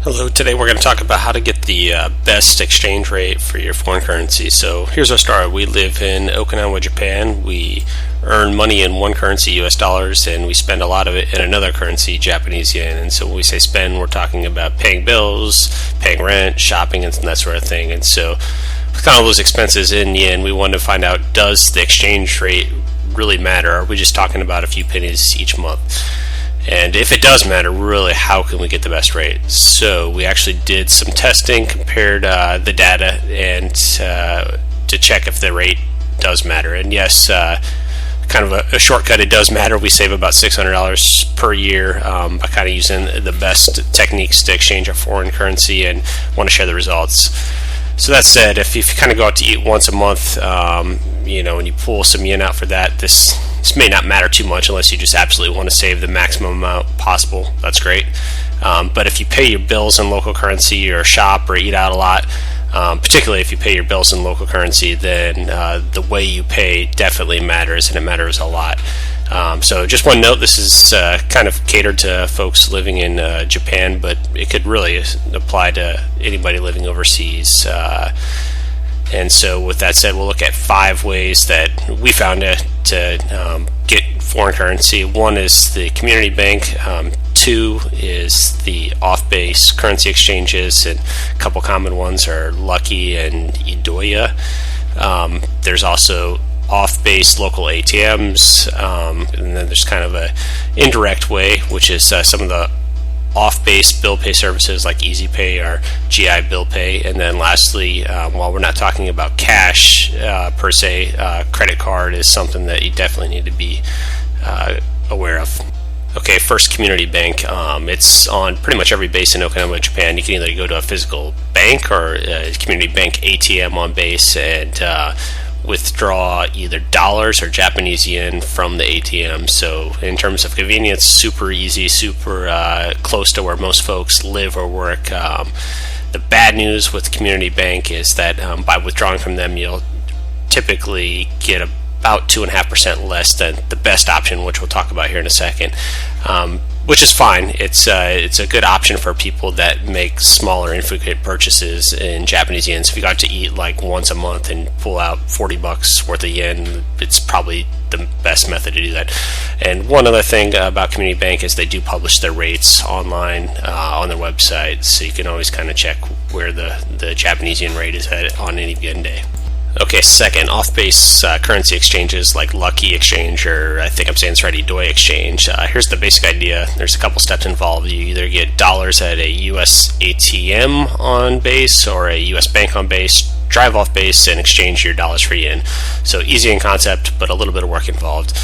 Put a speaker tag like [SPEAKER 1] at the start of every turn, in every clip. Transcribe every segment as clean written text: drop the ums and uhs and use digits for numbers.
[SPEAKER 1] Hello, today we're going to talk about how to get the best exchange rate for your foreign currency. So here's our story. We live in Okinawa, Japan. We earn money in one currency, US dollars, and we spend a lot of it in another currency, Japanese yen. And so when we say spend, we're talking about paying bills, paying rent, shopping, and that sort of thing. And so with kind of those expenses in yen, we wanted to find out, does the exchange rate really matter? Are we just talking about a few pennies each month? And if it does matter, really, how can we get the best rate? So we actually did some testing, compared the data, and to check if the rate does matter. And yes, kind of a shortcut, it does matter. We save about $600 per year by kind of using the best techniques to exchange a foreign currency, and want to share the results. So that said, if you kind of go out to eat once a month, and you pull some yen out for that, this may not matter too much unless you just absolutely want to save the maximum amount possible. That's great. But if you pay your bills in local currency or shop or eat out a lot, particularly if you pay your bills in local currency, then the way you pay definitely matters, and it matters a lot. So just one note, this is kind of catered to folks living in Japan, but it could really apply to anybody living overseas. And so with that said, we'll look at 5 ways that we found to get foreign currency. 1 is the community bank. 2 is the off-base currency exchanges, and a couple common ones are Lucky and Idoya. There's also off-base local ATMs, and then there's kind of a indirect way, which is some of the off-base bill pay services like Easy Pay or GI Bill Pay. And then lastly, while we're not talking about cash per se, credit card is something that you definitely need to be aware of. Okay, first, community bank. It's on pretty much every base in Okinawa, Japan. You can either go to a physical bank or a community bank ATM on base and withdraw either dollars or Japanese yen from the ATM. So in terms of convenience, super easy, super close to where most folks live or work. The bad news with community bank is that by withdrawing from them, you'll typically get about 2.5% less than the best option, which we'll talk about here in a second, which is fine. It's a good option for people that make smaller, infrequent purchases in Japanese yen. So if you got to eat like once a month and pull out $40 worth of yen, it's probably the best method to do that. And one other thing about community bank is they do publish their rates online on their website, so you can always kind of check where the Japanese yen rate is at on any given day. Okay, second, off-base currency exchanges like Lucky Exchange, or I think I'm saying it's right, Idoya Exchange. Here's the basic idea. There's a couple steps involved. You either get dollars at a US ATM on base or a US bank on base, drive off base, and exchange your dollars for yen. So easy in concept, but a little bit of work involved.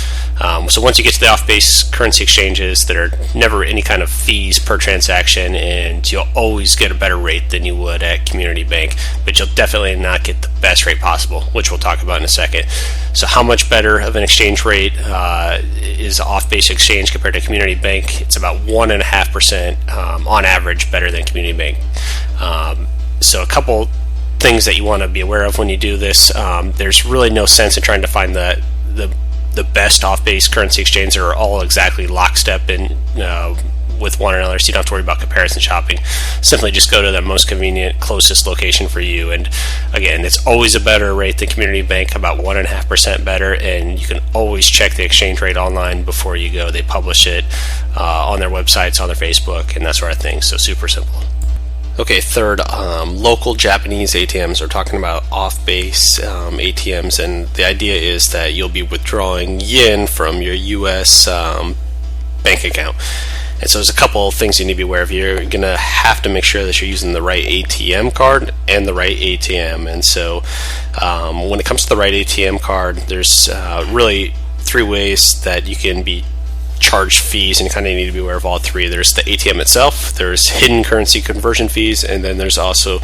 [SPEAKER 1] So once you get to the off-base currency exchanges, there are never any kind of fees per transaction, and you'll always get a better rate than you would at community bank, but you'll definitely not get the best rate possible, which we'll talk about in a second. So how much better of an exchange rate is off-base exchange compared to community bank? It's about 1.5% on average better than community bank. So a couple things that you want to be aware of when you do this. There's really no sense in trying to find the best off-base currency exchange that are all exactly lockstep in with one another, so you don't have to worry about comparison shopping. Simply just go to the most convenient, closest location for you. And again, it's always a better rate than community bank, about 1.5% better, and you can always check the exchange rate online before you go. They publish it on their websites, on their Facebook, and that sort of thing. So super simple. Okay, third, local Japanese ATMs. We're talking about off-base ATMs, and the idea is that you'll be withdrawing yen from your US bank account. And so there's a couple of things you need to be aware of. You're going to have to make sure that you're using the right ATM card and the right ATM. And so when it comes to the right ATM card, there's really 3 ways that you can be charged fees, and you kind of need to be aware of all 3. There's the ATM itself, there's hidden currency conversion fees, and then there's also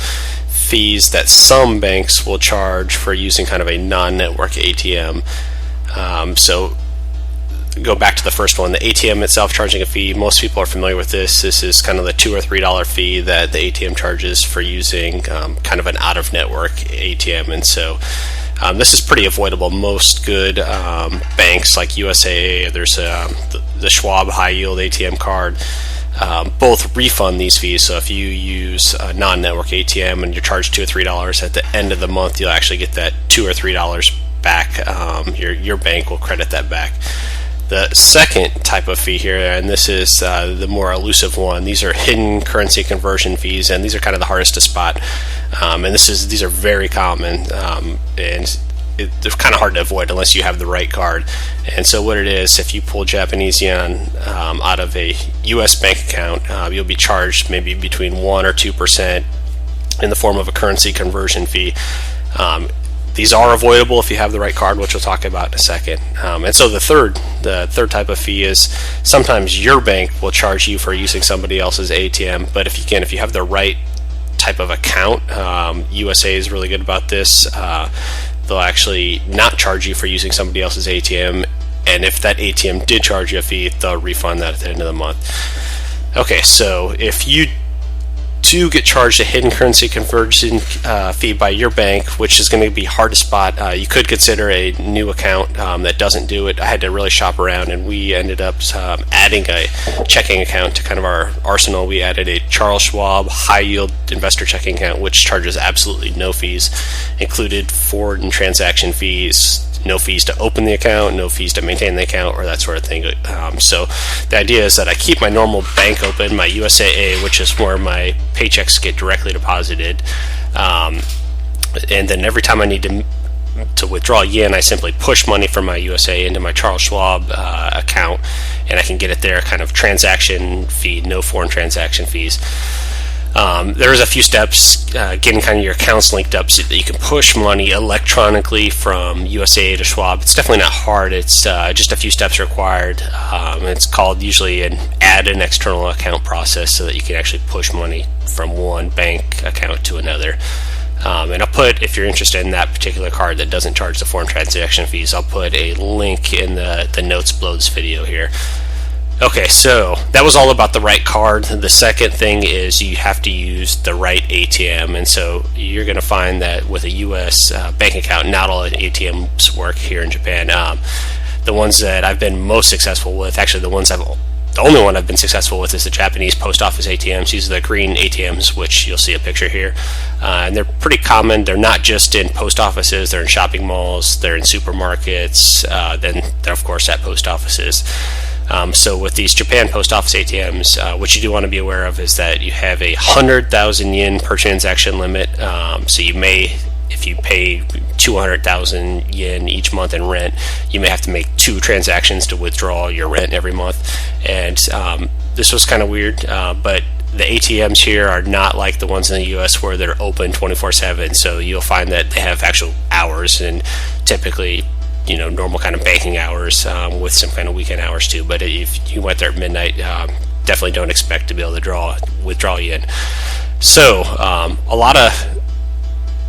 [SPEAKER 1] fees that some banks will charge for using kind of a non-network ATM. So go back to the first one, the ATM itself charging a fee. Most people are familiar with this. This is kind of the $2 or $3 fee that the ATM charges for using kind of an out-of-network ATM. And so this is pretty avoidable. Most good banks like USAA, there's the Schwab high yield ATM card. both refund these fees. So if you use a non-network ATM and you're charged $2 or $3 at the end of the month, you'll actually get that $2 or $3 back. Your bank will credit that back. The second type of fee here, and this is the more elusive one, these are hidden currency conversion fees, and these are kind of the hardest to spot. And these are very common, and they're kind of hard to avoid unless you have the right card. And so what it is, if you pull Japanese yen out of a U.S. bank account, you'll be charged maybe between 1 or 2% in the form of a currency conversion fee. These are avoidable if you have the right card, which we'll talk about in a second. And so the third type of fee is sometimes your bank will charge you for using somebody else's ATM, but if you have the right type of account, USA is really good about this. They'll actually not charge you for using somebody else's ATM, and if that ATM did charge you a fee, they'll refund that at the end of the month. Okay, so if you do get charged a hidden currency conversion fee by your bank, which is going to be hard to spot, you could consider a new account that doesn't do it. I had to really shop around, and we ended up adding a checking account to kind of our arsenal. We added a Charles Schwab high yield investor checking account, which charges absolutely no fees, included foreign transaction fees, no fees to open the account, no fees to maintain the account, or that sort of thing. So the idea is that I keep my normal bank open, my USAA, which is where my paychecks get directly deposited, and then every time I need to withdraw yen, I simply push money from my USAA into my Charles Schwab account, and I can get it there, kind of transaction fee, no foreign transaction fees. There's a few steps getting kind of your accounts linked up so that you can push money electronically from USA to Schwab. It's definitely not hard. It's just a few steps required. It's called usually add an external account process so that you can actually push money from one bank account to another. And I'll put, if you're interested in that particular card that doesn't charge the foreign transaction fees, I'll put a link in the notes below this video here. Okay, so that was all about the right card. The second thing is you have to use the right ATM, and so you're going to find that with a U.S. Bank account, not all ATMs work here in Japan. The ones that I've been most successful with, actually the only one I've been successful with is the Japanese post office ATMs. These are the green ATMs, which you'll see a picture here. And they're pretty common. They're not just in post offices, they're in shopping malls, they're in supermarkets, then they're of course at post offices. So with these Japan post office ATMs, what you do want to be aware of is that you have a 100,000 yen per transaction limit. So you may, if you pay 200,000 yen each month in rent, you may have to make 2 transactions to withdraw your rent every month. And this was kind of weird, but the ATMs here are not like the ones in the US where they're open 24/7. So you'll find that they have actual hours, and typically normal kind of banking hours with some kind of weekend hours too. But if you went there at midnight, definitely don't expect to be able to withdraw yen. So a lot of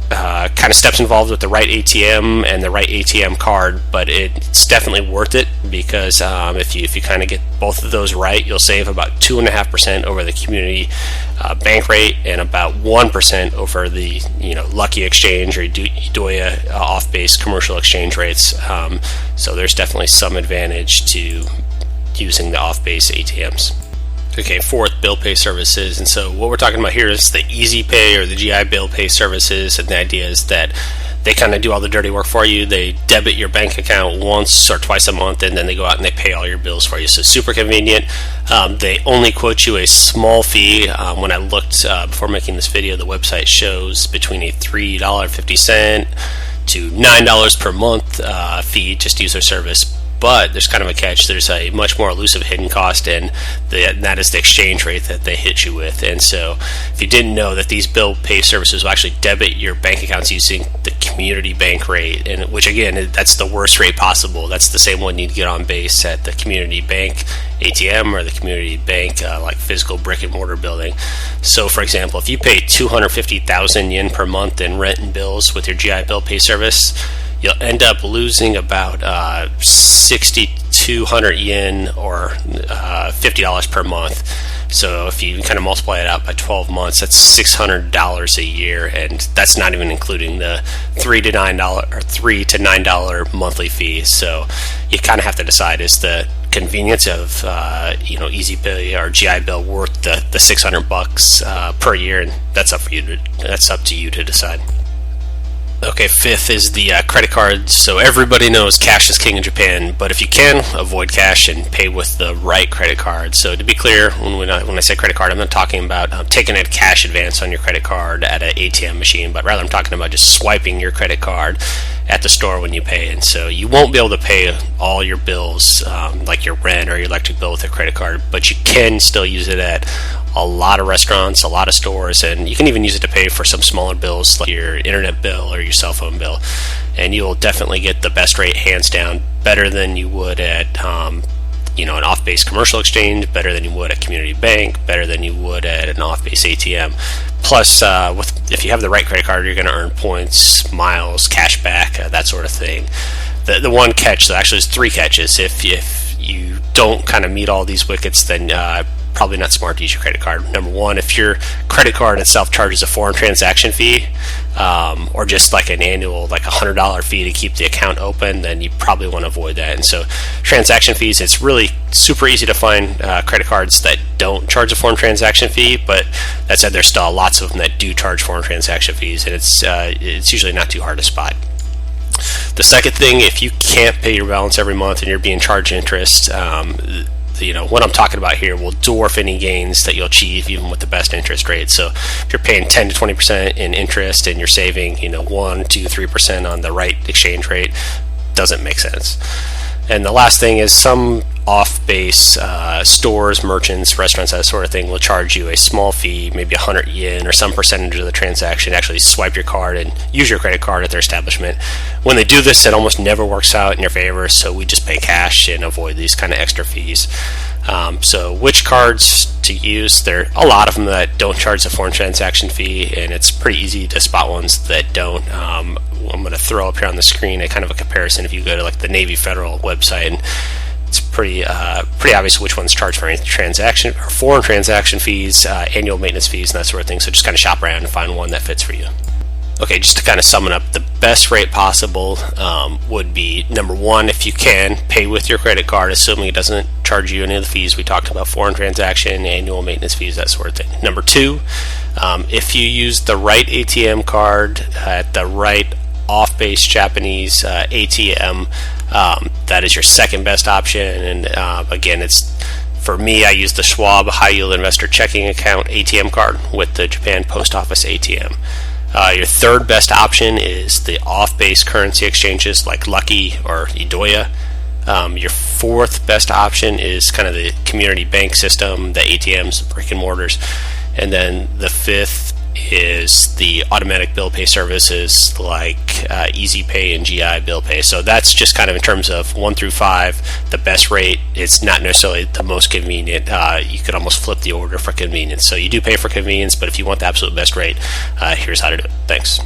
[SPEAKER 1] kind of steps involved with the right ATM and the right ATM card, but it's definitely worth it because if you kind of get both of those right, you'll save about 2.5% over the community bank rate and about 1% over the Lucky Exchange or Idoya off-base commercial exchange rates. So there's definitely some advantage to using the off-base ATMs. Okay, fourth, bill pay services. And so what we're talking about here is the Easy Pay or the GI bill pay services. And the idea is that they kind of do all the dirty work for you. They debit your bank account once or twice a month, and then they go out and they pay all your bills for you. So super convenient. They only quote you a small fee. When I looked before making this video, the website shows between a $3.50 to $9 per month fee just to use their service. But there's kind of a catch. There's a much more elusive hidden cost, and that is the exchange rate that they hit you with. And so if you didn't know that these bill pay services will actually debit your bank accounts using the community bank rate, and which again, that's the worst rate possible. That's the same one you'd get on base at the community bank ATM or the community bank like physical brick and mortar building. So for example, if you pay 250,000 yen per month in rent and bills with your GI bill pay service, you'll end up losing about 6,200 yen or $50 per month. So if you kind of multiply it out by 12 months, that's $600 a year, and that's not even including the $3 to $9 monthly fee. So you kind of have to decide, is the convenience of Easy Pay or GI Bill worth the $600 per year, and that's up to you to decide. Okay, fifth is the credit cards. So everybody knows cash is king in Japan, but if you can, avoid cash and pay with the right credit card. So to be clear, when I say credit card, I'm not talking about taking a cash advance on your credit card at an ATM machine, but rather I'm talking about just swiping your credit card at the store when you pay. And so you won't be able to pay all your bills, like your rent or your electric bill, with a credit card, but you can still use it at a lot of restaurants, a lot of stores, and you can even use it to pay for some smaller bills like your internet bill or your cell phone bill, and you'll definitely get the best rate, hands down, better than you would at an off-base commercial exchange, better than you would at community bank, better than you would at an off-base ATM. Plus, if you have the right credit card, you're going to earn points, miles, cash back, that sort of thing. The one catch, though, actually, there's three catches. If you don't kind of meet all these wickets, then probably not smart to use your credit card. Number one, if your credit card itself charges a foreign transaction fee, or just like an annual, like $100 fee to keep the account open, then you probably want to avoid that. And so transaction fees, it's really super easy to find credit cards that don't charge a foreign transaction fee, but that said, there's still lots of them that do charge foreign transaction fees, and it's usually not too hard to spot. The second thing, if you can't pay your balance every month and you're being charged interest, what I'm talking about here will dwarf any gains that you'll achieve even with the best interest rate. So if you're paying 10 to 20% in interest and you're saving 1, 2, 3% on the right exchange rate, doesn't make sense. And the last thing is some off-base stores, merchants, restaurants, that sort of thing will charge you a small fee, maybe 100 yen or some percentage of the transaction, actually swipe your card and use your credit card at their establishment. When they do this, it almost never works out in your favor, so we just pay cash and avoid these kind of extra fees. So which cards to use? There are a lot of them that don't charge the foreign transaction fee, and it's pretty easy to spot ones that don't. I'm going to throw up here on the screen a kind of a comparison. If you go to like the Navy Federal website, and it's pretty obvious which ones charge for transaction or foreign transaction fees, annual maintenance fees, and that sort of thing. So just kind of shop around and find one that fits for you. Okay, just to kind of sum it up, the best rate possible would be, number one, if you can, pay with your credit card, assuming it doesn't charge you any of the fees we talked about, foreign transaction, annual maintenance fees, that sort of thing. Number two, if you use the right ATM card at the right off-base Japanese ATM, that is your second best option. And again, for me, I use the Schwab High Yield Investor Checking Account ATM card with the Japan Post Office ATM. Your third best option is the off-base currency exchanges like Lucky or Idoya. Your fourth best option is kind of the community bank system, the ATMs, brick and mortars. And then the fifth is the automatic bill pay services like Easy Pay and GI Bill Pay. So that's just kind of in terms of 1 through 5, the best rate. It's not necessarily the most convenient. You could almost flip the order for convenience. So you do pay for convenience, but if you want the absolute best rate, here's how to do it. Thanks.